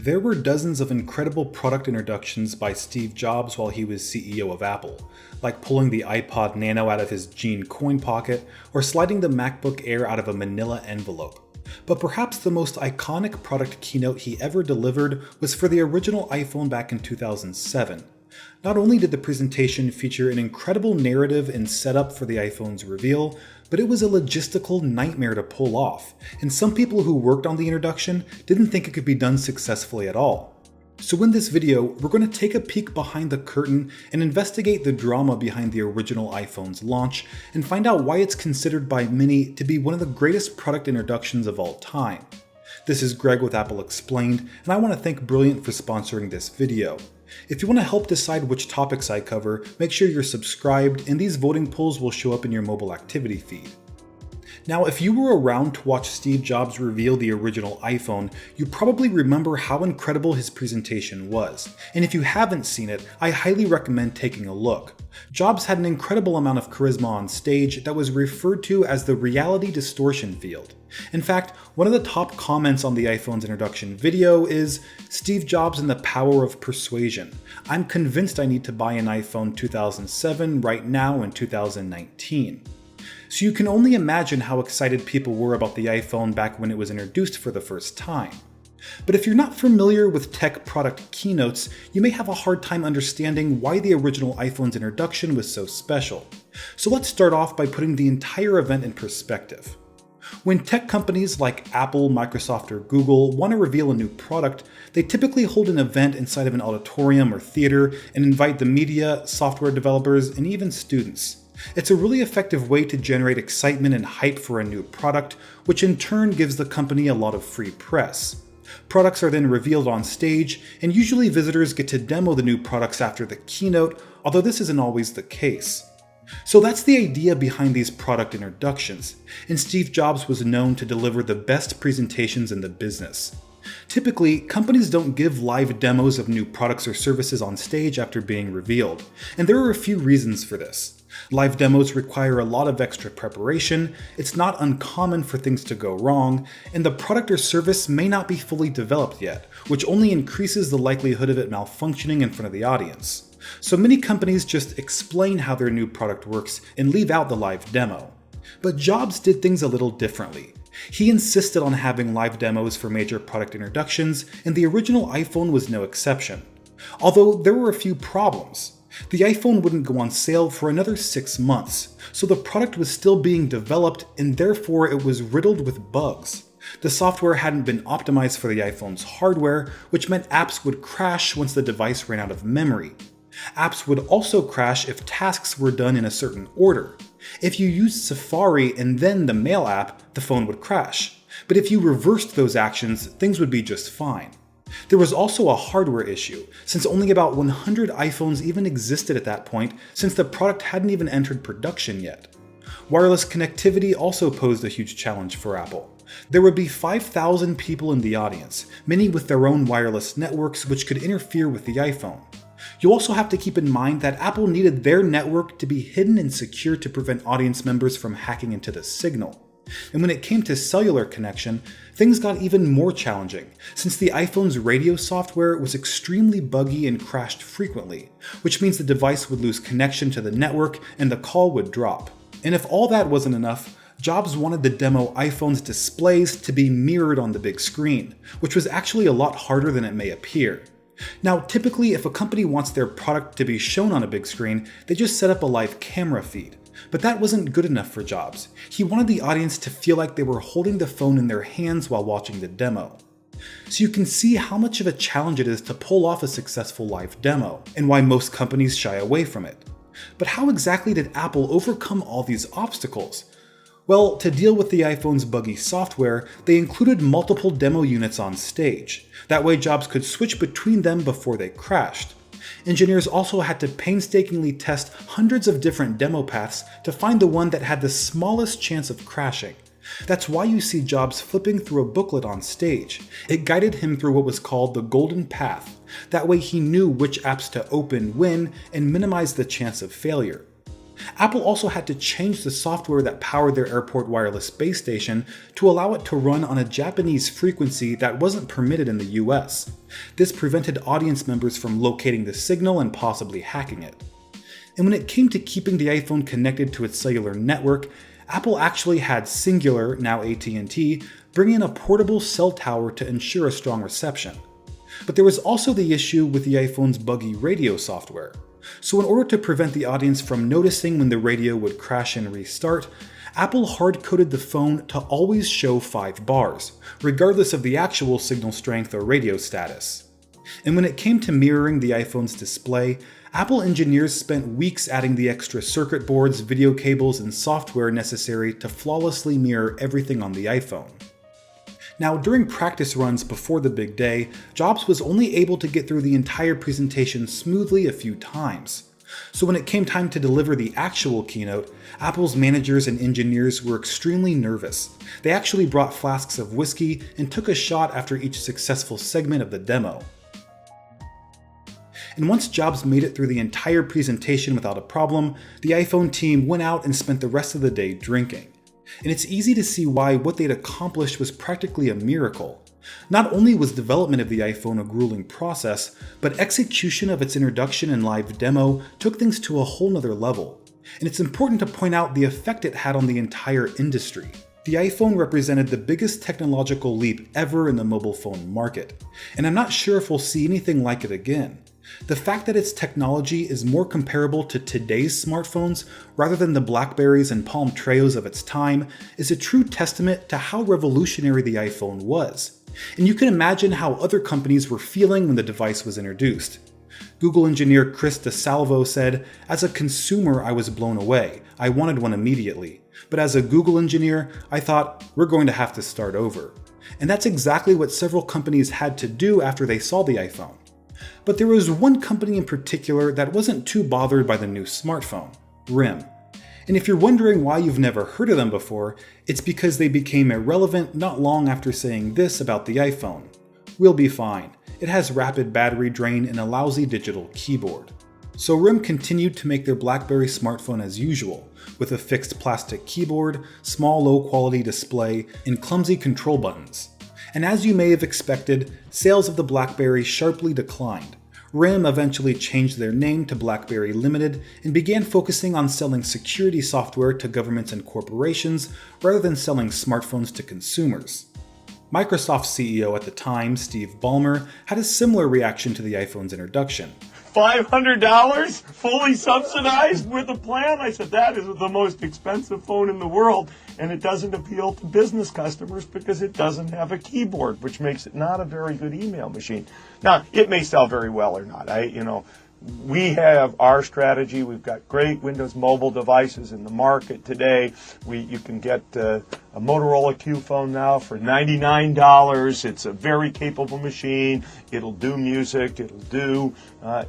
There were dozens of incredible product introductions by Steve Jobs while he was CEO of Apple, like pulling the iPod Nano out of his jean coin pocket or sliding the MacBook Air out of a manila envelope. But perhaps the most iconic product keynote he ever delivered was for the original iPhone back in 2007. Not only did the presentation feature an incredible narrative and setup for the iPhone's reveal, but it was a logistical nightmare to pull off, and some people who worked on the introduction didn't think it could be done successfully at all. So in this video, we're going to take a peek behind the curtain and investigate the drama behind the original iPhone's launch and find out why it's considered by many to be one of the greatest product introductions of all time. This is Greg with Apple Explained, and I want to thank Brilliant for sponsoring this video. If you want to help decide which topics I cover, make sure you're subscribed, and these voting polls will show up in your mobile activity feed. Now, if you were around to watch Steve Jobs reveal the original iPhone, you probably remember how incredible his presentation was. And if you haven't seen it, I highly recommend taking a look. Jobs had an incredible amount of charisma on stage that was referred to as the reality distortion field. In fact, one of the top comments on the iPhone's introduction video is, "Steve Jobs and the power of persuasion. I'm convinced I need to buy an iPhone 2007 right now in 2019. So you can only imagine how excited people were about the iPhone back when it was introduced for the first time. But if you're not familiar with tech product keynotes, you may have a hard time understanding why the original iPhone's introduction was so special. So let's start off by putting the entire event in perspective. When tech companies like Apple, Microsoft, or Google want to reveal a new product, they typically hold an event inside of an auditorium or theater and invite the media, software developers, and even students. It's a really effective way to generate excitement and hype for a new product, which in turn gives the company a lot of free press. Products are then revealed on stage, and usually visitors get to demo the new products after the keynote, although this isn't always the case. So that's the idea behind these product introductions, and Steve Jobs was known to deliver the best presentations in the business. Typically, companies don't give live demos of new products or services on stage after being revealed, and there are a few reasons for this. Live demos require a lot of extra preparation, it's not uncommon for things to go wrong, and the product or service may not be fully developed yet, which only increases the likelihood of it malfunctioning in front of the audience. So many companies just explain how their new product works and leave out the live demo. But Jobs did things a little differently. He insisted on having live demos for major product introductions, and the original iPhone was no exception. Although there were a few problems. The iPhone wouldn't go on sale for another 6 months, so the product was still being developed and therefore it was riddled with bugs. The software hadn't been optimized for the iPhone's hardware, which meant apps would crash once the device ran out of memory. Apps would also crash if tasks were done in a certain order. If you used Safari and then the Mail app, the phone would crash. But if you reversed those actions, things would be just fine. There was also a hardware issue, since only about 100 iPhones even existed at that point, since the product hadn't even entered production yet. Wireless connectivity also posed a huge challenge for Apple. There would be 5,000 people in the audience, many with their own wireless networks which could interfere with the iPhone. You also have to keep in mind that Apple needed their network to be hidden and secure to prevent audience members from hacking into the signal. And when it came to cellular connection, things got even more challenging, since the iPhone's radio software was extremely buggy and crashed frequently, which means the device would lose connection to the network and the call would drop. And if all that wasn't enough, Jobs wanted the demo iPhone's displays to be mirrored on the big screen, which was actually a lot harder than it may appear. Now, typically, if a company wants their product to be shown on a big screen, they just set up a live camera feed. But that wasn't good enough for Jobs. He wanted the audience to feel like they were holding the phone in their hands while watching the demo. So you can see how much of a challenge it is to pull off a successful live demo, and why most companies shy away from it. But how exactly did Apple overcome all these obstacles? Well, to deal with the iPhone's buggy software, they included multiple demo units on stage. That way Jobs could switch between them before they crashed. Engineers also had to painstakingly test hundreds of different demo paths to find the one that had the smallest chance of crashing. That's why you see Jobs flipping through a booklet on stage. It guided him through what was called the golden path. That way he knew which apps to open when and minimize the chance of failure. Apple also had to change the software that powered their airport wireless base station to allow it to run on a Japanese frequency that wasn't permitted in the US. This prevented audience members from locating the signal and possibly hacking it. And when it came to keeping the iPhone connected to its cellular network, Apple actually had Cingular, now AT&T, bring in a portable cell tower to ensure a strong reception. But there was also the issue with the iPhone's buggy radio software. So in order to prevent the audience from noticing when the radio would crash and restart, Apple hard-coded the phone to always show 5 bars, regardless of the actual signal strength or radio status. And when it came to mirroring the iPhone's display, Apple engineers spent weeks adding the extra circuit boards, video cables, and software necessary to flawlessly mirror everything on the iPhone. Now, during practice runs before the big day, Jobs was only able to get through the entire presentation smoothly a few times. So when it came time to deliver the actual keynote, Apple's managers and engineers were extremely nervous. They actually brought flasks of whiskey and took a shot after each successful segment of the demo. And once Jobs made it through the entire presentation without a problem, the iPhone team went out and spent the rest of the day drinking. And it's easy to see why what they'd accomplished was practically a miracle. Not only was development of the iPhone a grueling process, but execution of its introduction and live demo took things to a whole nother level. And it's important to point out the effect it had on the entire industry. The iPhone represented the biggest technological leap ever in the mobile phone market, and I'm not sure if we'll see anything like it again. The fact that its technology is more comparable to today's smartphones rather than the BlackBerrys and Palm Treos of its time is a true testament to how revolutionary the iPhone was. And you can imagine how other companies were feeling when the device was introduced. Google engineer Chris DeSalvo said, "As a consumer, I was blown away. I wanted one immediately. But as a Google engineer, I thought, we're going to have to start over." And that's exactly what several companies had to do after they saw the iPhone. But there was one company in particular that wasn't too bothered by the new smartphone, RIM. And if you're wondering why you've never heard of them before, it's because they became irrelevant not long after saying this about the iPhone: "We'll be fine. It has rapid battery drain and a lousy digital keyboard." So RIM continued to make their BlackBerry smartphone as usual, with a fixed plastic keyboard, small low-quality display, and clumsy control buttons. And as you may have expected, sales of the BlackBerry sharply declined. RIM eventually changed their name to BlackBerry Limited and began focusing on selling security software to governments and corporations rather than selling smartphones to consumers. Microsoft's CEO at the time, Steve Ballmer, had a similar reaction to the iPhone's introduction. $500 fully subsidized with a plan? I said, that is the most expensive phone in the world, and it doesn't appeal to business customers because it doesn't have a keyboard, which makes it not a very good email machine. Now, it may sell very well or not. We have our strategy. We've got great Windows mobile devices in the market today. You can get a Motorola Q phone now for $99. It's a very capable machine. It'll do music. It'll do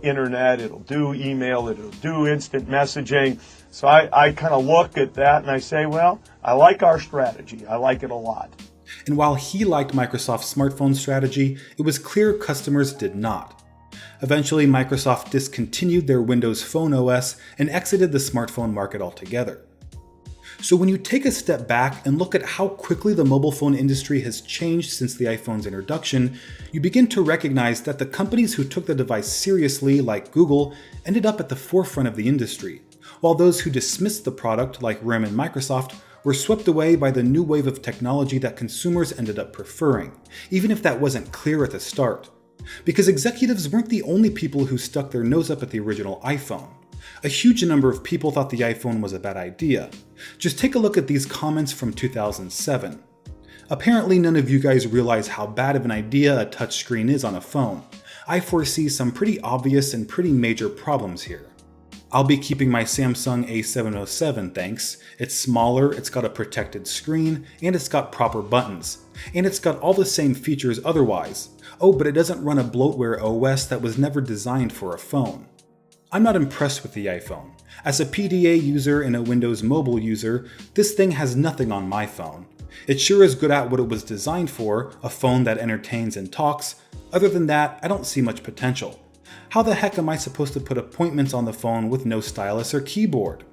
internet. It'll do email. It'll do instant messaging. So I kind of look at that and I say, well, I like our strategy. I like it a lot. And while he liked Microsoft's smartphone strategy, it was clear customers did not. Eventually, Microsoft discontinued their Windows Phone OS and exited the smartphone market altogether. So when you take a step back and look at how quickly the mobile phone industry has changed since the iPhone's introduction, you begin to recognize that the companies who took the device seriously, like Google, ended up at the forefront of the industry, while those who dismissed the product, like RIM and Microsoft, were swept away by the new wave of technology that consumers ended up preferring, even if that wasn't clear at the start. Because executives weren't the only people who stuck their nose up at the original iPhone. A huge number of people thought the iPhone was a bad idea. Just take a look at these comments from 2007. Apparently none of you guys realize how bad of an idea a touchscreen is on a phone. I foresee some pretty obvious and pretty major problems here. I'll be keeping my Samsung A707, thanks. It's smaller, it's got a protected screen, and it's got proper buttons. And it's got all the same features otherwise. Oh, but it doesn't run a bloatware OS that was never designed for a phone. I'm not impressed with the iPhone. As a PDA user and a Windows Mobile user, this thing has nothing on my phone. It sure is good at what it was designed for, a phone that entertains and talks. Other than that, I don't see much potential. How the heck am I supposed to put appointments on the phone with no stylus or keyboard?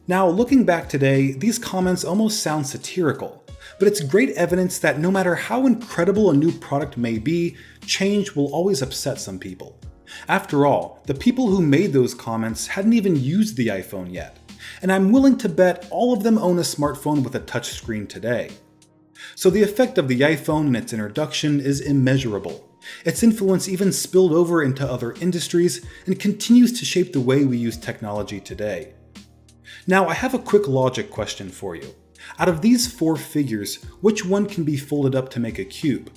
Now, looking back today, these comments almost sound satirical, but it's great evidence that no matter how incredible a new product may be, change will always upset some people. After all, the people who made those comments hadn't even used the iPhone yet, and I'm willing to bet all of them own a smartphone with a touchscreen today. So the effect of the iPhone and its introduction is immeasurable. Its influence even spilled over into other industries and continues to shape the way we use technology today. Now, I have a quick logic question for you. Out of these four figures, which one can be folded up to make a cube?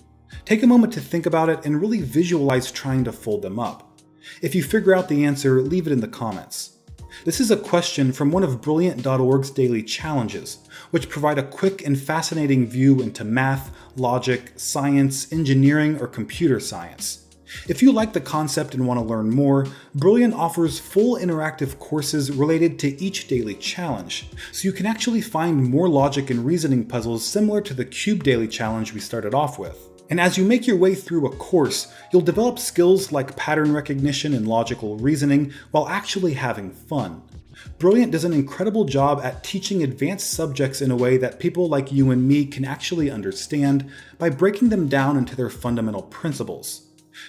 Take a moment to think about it and really visualize trying to fold them up. If you figure out the answer, leave it in the comments. This is a question from one of Brilliant.org's daily challenges, which provide a quick and fascinating view into math, logic, science, engineering, or computer science. If you like the concept and want to learn more, Brilliant offers full interactive courses related to each daily challenge, so you can actually find more logic and reasoning puzzles similar to the Cube Daily Challenge we started off with. And as you make your way through a course, you'll develop skills like pattern recognition and logical reasoning while actually having fun. Brilliant does an incredible job at teaching advanced subjects in a way that people like you and me can actually understand by breaking them down into their fundamental principles.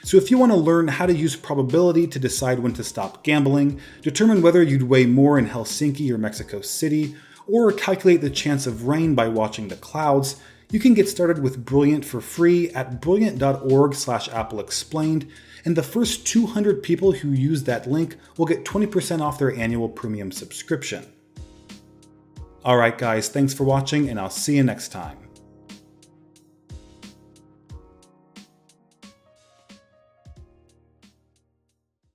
So if you want to learn how to use probability to decide when to stop gambling, determine whether you'd weigh more in Helsinki or Mexico City, or calculate the chance of rain by watching the clouds, you can get started with Brilliant for free at brilliant.org/AppleExplained, and the first 200 people who use that link will get 20% off their annual premium subscription. Alright guys, thanks for watching, and I'll see you next time.